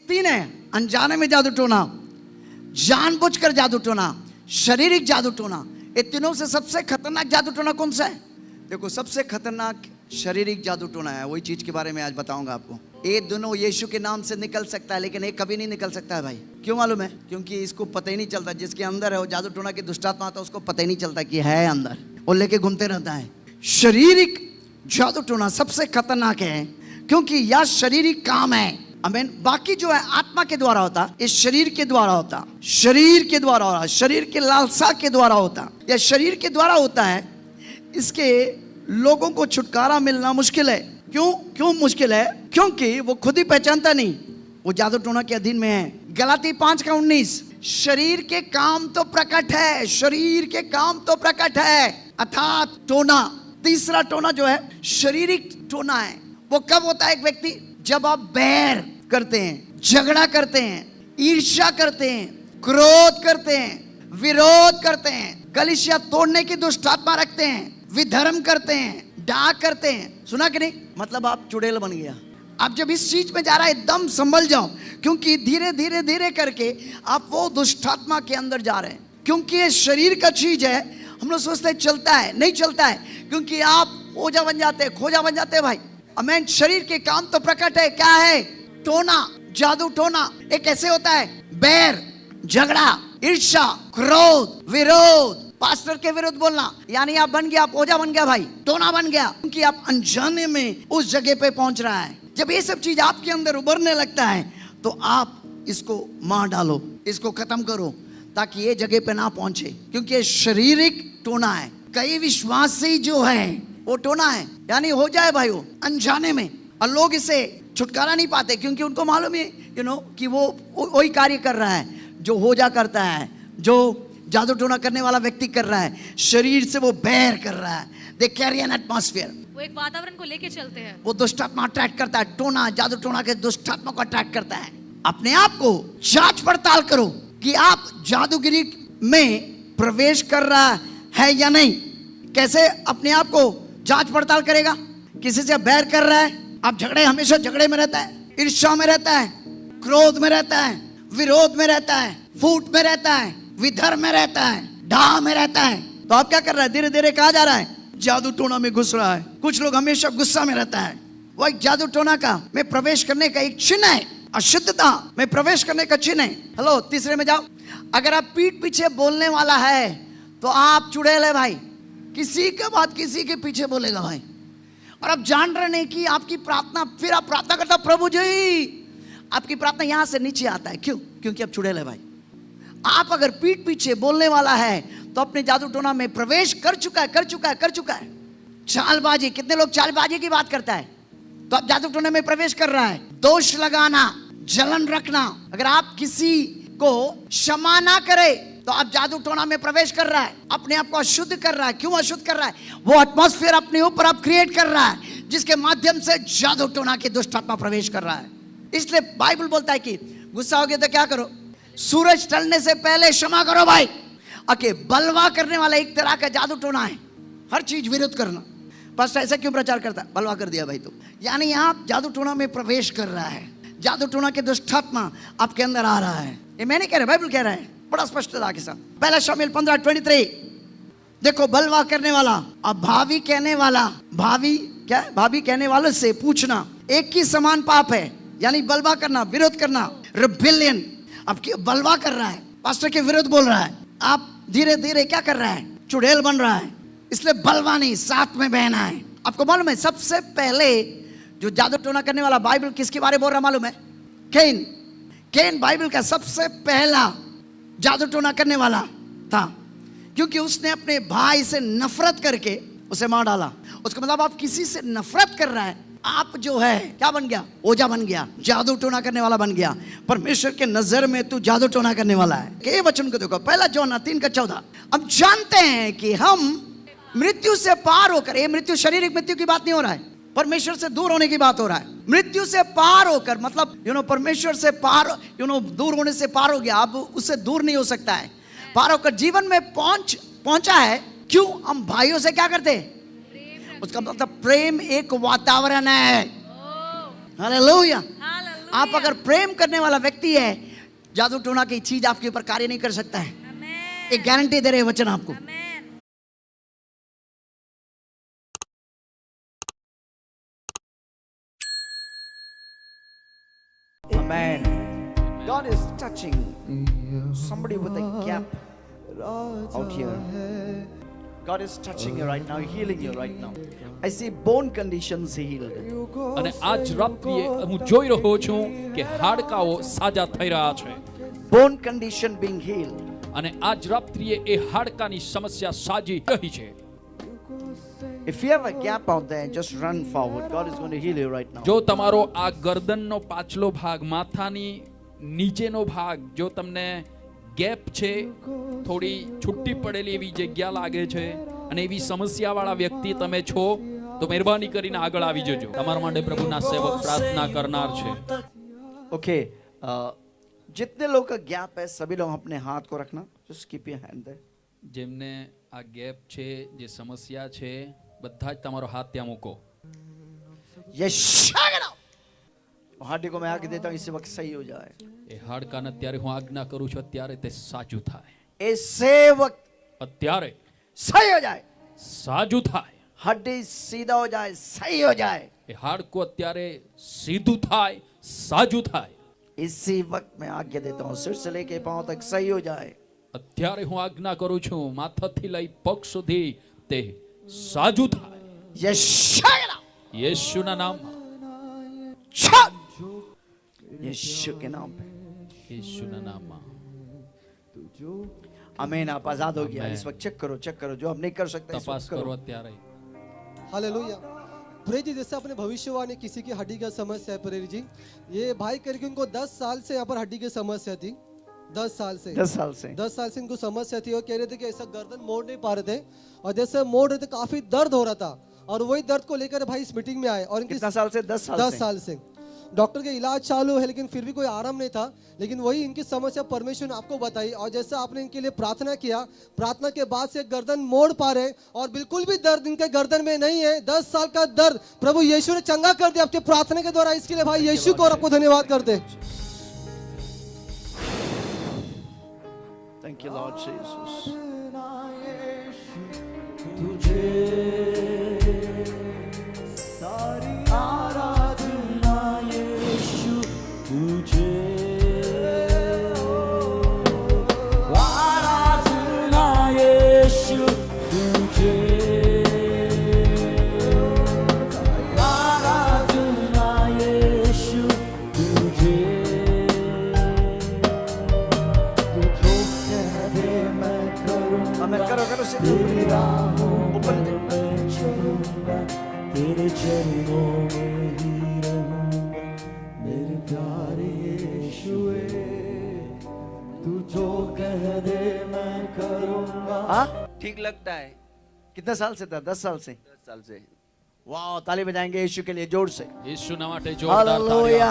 तीन है, अनजाने में जादू टोना, जानबूझकर जादू टोना, शारीरिक जादू टोना। ये तीनों से सबसे खतरनाक जादू टोना कौन सा है? देखो, सबसे खतरनाक शारीरिक जादू टोना है। वही चीज के बारे में आज बताऊंगा आपको। ये दोनों यीशु के नाम से निकल सकता है, लेकिन ये कभी नहीं निकल सकता है भाई। क्यों मालूम है? क्योंकि इसको पता ही नहीं चलता, जिसके अंदर है वो जादू टोना की दुष्टात्मा आता है, उसको पता ही नहीं चलता कि है अंदर, वो लेके घूमते रहता है। शारीरिक जादू टोना सबसे खतरनाक है, क्योंकि यह शारीरिक काम है। आमीन। बाकी जो है आत्मा के द्वारा होता, इस शरीर के द्वारा होता, शरीर के द्वारा होता, शरीर के लालसा के द्वारा होता, या शरीर के द्वारा होता है। इसके लोगों को छुटकारा मिलना मुश्किल है। क्यों मुश्किल है? क्योंकि वो खुद ही पहचानता नहीं, वो जादू टोना के अधीन में है। गलाती 5:19, शरीर के काम तो प्रकट है, शरीर के काम तो प्रकट है, अर्थात टोना। तीसरा टोना जो है शारीरिक टोना है। वो कब होता है एक व्यक्ति? जब आप बैर करते हैं, झगड़ा करते हैं, ईर्ष्या करते हैं, क्रोध करते हैं, विरोध करते हैं, कलीसिया तोड़ने की दुष्ट आत्मा रखते हैं, विधर्म करते हैं, डाक करते हैं। सुना कि नहीं? मतलब आप चुड़ैल बन गया। आप जब इस चीज में जा रहा है, एकदम संभल जाओ, क्योंकि धीरे धीरे धीरे करके आप वो दुष्टात्मा के अंदर जा रहे हैं। क्योंकि ये शरीर का चीज है। हम लोग सोचते हैं चलता है, नहीं चलता है, क्योंकि आप ओझा बन जाते हैं, खोजा बन जाते हैं भाई। अमेन। शरीर के काम तो प्रकट है। क्या है? टोना, जादू टोना। एक कैसे होता है? बैर, झगड़ा, ईर्ष्या, क्रोध, विरोध, पास्टर के विरुद्ध बोलना, यानी आप बन गया, आप ओझा बन गया भाई, टोना बन गया, क्योंकि आप अनजाने में उस जगह पे पहुंच रहा है। जब ये सब चीज आपके अंदर उभरने लगता है, तो आप इसको मार डालो, इसको खत्म करो, ताकि ये जगह पे ना पहुंचे, क्योंकि ये शारीरिक टोना है। कई विश्वासी जो है वो टोना है, यानी हो जाए भाई वो अनजाने में, और लोग इसे छुटकारा नहीं पाते, क्योंकि उनको मालूम है कि वो वही कार्य कर रहा है जो हो जा करता है, जो जादू टोना करने वाला व्यक्ति कर रहा है। शरीर से वो बैर कर रहा है। दे कैरी एन एटमॉस्फेयर, वो एक वातावरण को लेके चलते हैं। वो दुष्टात्मा अट्रैक्ट करता है। टोना, जादू टोना के दुष्टात्मा को अट्रैक्ट करता है। अपने आप को जांच पड़ताल करो कि आप जादूगिरी में प्रवेश कर रहा है या नहीं। कैसे अपने आप को जांच पड़ताल करेगा? किसी से बैर कर रहा है, आप झगड़े, हमेशा झगड़े में रहता है, ईर्ष्या में रहता है, क्रोध में रहता है, विरोध में रहता है, फूट में रहता है, विधर्म में रहता है, ढा में रहता है, तो आप क्या कर रहा है? धीरे धीरे कहा जा रहा है, जादू टोना में घुस रहा है। कुछ लोग हमेशा गुस्सा में रहता है, वो एक जादू टोना का में प्रवेश करने का एक चिन्ह है। अशुद्धता में प्रवेश करने का चिन्ह है। हेलो, तीसरे में जाओ। अगर आप पीठ पीछे बोलने वाला है, तो आप चुड़ैल है भाई। किसी के बाद किसी के पीछे बोलेगा भाई, और आप जान रहे नहीं कि आपकी प्रार्थना, फिर आप प्रार्थना करता प्रभु जी, आपकी प्रार्थना यहां से नीचे आता है। क्यों? क्योंकि आप चुड़ैल है भाई। आप अगर पीठ पीछे बोलने वाला है, तो अपने जादू टोना में प्रवेश कर चुका है। चालबाजी, कितने लोग चालबाजी की बात करता है, तो आप जादू टोने में प्रवेश कर रहा है। दोष लगाना, जलन रखना, अगर आप किसी को क्षमा ना करे, तो आप जादू टोना में प्रवेश कर रहा है। अपने आप को अशुद्ध कर रहा है। क्यों अशुद्ध कर रहा है? वो एटमॉस्फेयर अपने ऊपर आप क्रिएट कर रहा है, जिसके माध्यम से जादू टोना की दुष्ट आत्मा प्रवेश कर रहा है। इसलिए बाइबल बोलता है कि गुस्सा हो गया तो क्या करो? सूरज ढलने से पहले क्षमा करो भाई। ओके, बलवा करने वाला एक तरह का जादू टोना है, हर चीज विरोध करना। बस ऐसा क्यों प्रचार करता है? बलवा कर दिया भाई तो, यानी आप जादू टोना में प्रवेश कर रहा है। जादू टोना के दुष्टात्मा आपके अंदर आ रहा है। ये मैं नहीं कह रहा, बाइबल कह रहा है बड़ा स्पष्टता के साथ। पहला शमूएल 15:23 देखो, बलवा करने वाला अब भावी कहने वाला, भावी क्या है? भावी कहने वालों से पूछना एक ही समान पाप है, यानी बलवा करना, विरोध करना, रिबेलियन। अब बलवा कर रहा है, पास्टर के विरुद्ध बोल रहा है, आप धीरे धीरे क्या कर रहा है? चुड़ैल बन रहा है। इसलिए बलवा नहीं, साथ में बहना है। आपको मालूम है सबसे पहले जो जादू टोना करने वाला बाइबल किसके बारे में बोल रहा मालूम है? कैन बाइबल का सबसे पहला जादू टोना करने वाला था, क्योंकि उसने अपने भाई से नफरत करके उसे मार डाला। उसका मतलब आप किसी से नफरत कर रहा है, आप जो है क्या बन गया? ओझा बन गया, जादू टोना करने वाला बन गया। परमेश्वर के नजर में तू जादू टोना करने वाला है। ये वचन को देखो, पहला यूहन्ना 3:14। अब जानते हैं कि हम मृत्यु से पार होकर, ये मृत्यु शारीरिक मृत्यु की बात नहीं हो रहा है, परमेश्वर से दूर होने की बात हो रहा है। मृत्यु से पार होकर मतलब परमेश्वर से पार, दूर होने से पार हो गया, अब उससे दूर नहीं हो सकता है। पार होकर जीवन में पहुंचा है। क्यों? हम भाइयों से क्या करते हैं? उसका मतलब प्रेम एक वातावरण है। हालेलुया। आप अगर प्रेम करने वाला व्यक्ति है, जादू टोना की चीज आपके ऊपर कार्य नहीं कर सकता है। Amen. एक गारंटी दे रहे हैं वचन आपको। Amen. Amen. God is touching somebody with a gap out here. God is touching you right now, healing you right now. I see bone conditions healed. અને આજ રાત્રિએ હું જોઈ રહ્યો છું કે હાડકાઓ સાજા થઈ રહ્યા છે Bone condition being healed. અને આજ રાત્રિએ એ હાડકાની સમસ્યા સાજી રહી છે. If you have a gap out there, just run forward. God is going to heal you right now. જો તમારો આ ગરદનનો પાછલો ભાગ, માથાની નીચેનો ભાગ, જો તમને ગેપ છે, થોડી છૂટી પડેલી એવી જગ્યા લાગે છે અને એવી સમસ્યાવાળા વ્યક્તિ તમે છો, તો મહેરબાની કરીને આગળ આવી જજો. તમારા માટે પ્રભુના સેવક પ્રાર્થના કરનાર છે. Okay. जितने लोग का गैप है, सभी लोग अपने हाथ को रखना. Just keep your hand there. જેમને આ ગેપ છે, જે સમસ્યા છે, બધા જ તમારો હાથ ત્યાં મૂકો. Yes. हाथी को मैं आके देता हूँ, इसी वक्त सही हो जाए. એ હાડકાને અત્યારે હું આજ્ઞા કરું છું, અત્યારે તે સાજું થાય. इसे वक्त અત્યારે सही हो जाए. સાજું થાય. हड्डी सीधा हो जाए, सही हो जाए. એ હાડકું અત્યારે સીધું થાય, સાજું થાય. इसी वक्त मैं आज्ञा देता हूँ, सिर से लेके पांव तक सही हो जाए. અત્યારે હું આજ્ઞા કરું છું, માથાથી લઈ પગ સુધી તે સાજું થાય. यशु યેશુના નામમાં. यीशु के नाम पे. યેશુના નામમાં. आमीन. आप आजाद हो गया. आमीन. इस वक्त चेक करो जो आप नहीं कर सकते, इस તપાસ वक्त કરો करो. અત્યારે. हालेलुया. प्रेरी जी, जैसे अपने भविष्यवाणी किसी की हड्डी का समस्या है प्रेरी जी, ये भाई करके उनको 10 साल से यहाँ पर हड्डी की समस्या थी. 10 साल से 10 साल से 10 साल से इनको समस्या थी और कह रहे थे कि ऐसा गर्दन मोड़ नहीं पा रहे थे और जैसे मोड़ रहे थे काफी दर्द हो रहा था और वही दर्द को लेकर भाई इस मीटिंग में आए और इनकी कितना साल से? 10 साल 10 से. साल से डॉक्टर के इलाज चालू है लेकिन फिर भी कोई आराम नहीं था, लेकिन वही इनकी समस्या परमेश्वर ने आपको बताई और जैसे आपने इनके लिए प्रार्थना किया, प्रार्थना के बाद से गर्दन मोड़ पा रहे और बिल्कुल भी दर्द इनके गर्दन में नहीं है. 10 साल का दर्द प्रभु यीशु ने चंगा कर दिया आपके प्रार्थना के द्वारा. इसके लिए भाई यीशु को और आपको धन्यवाद करते. Thank you, Lord Jesus. Amen. करो से ओपन तेरे चरणों में ही रहूंगा मेरे प्यारे यीशुए, तू जो कह दे मैं करूंगा. हाँ, ठीक लगता है. कितने साल से था? 10 साल से. 10 साल से. वाह, ताली बजाएंगे यीशु के लिए जोर से. યેશુના માટે જોરદાર તાળીઓ. हालेलुया.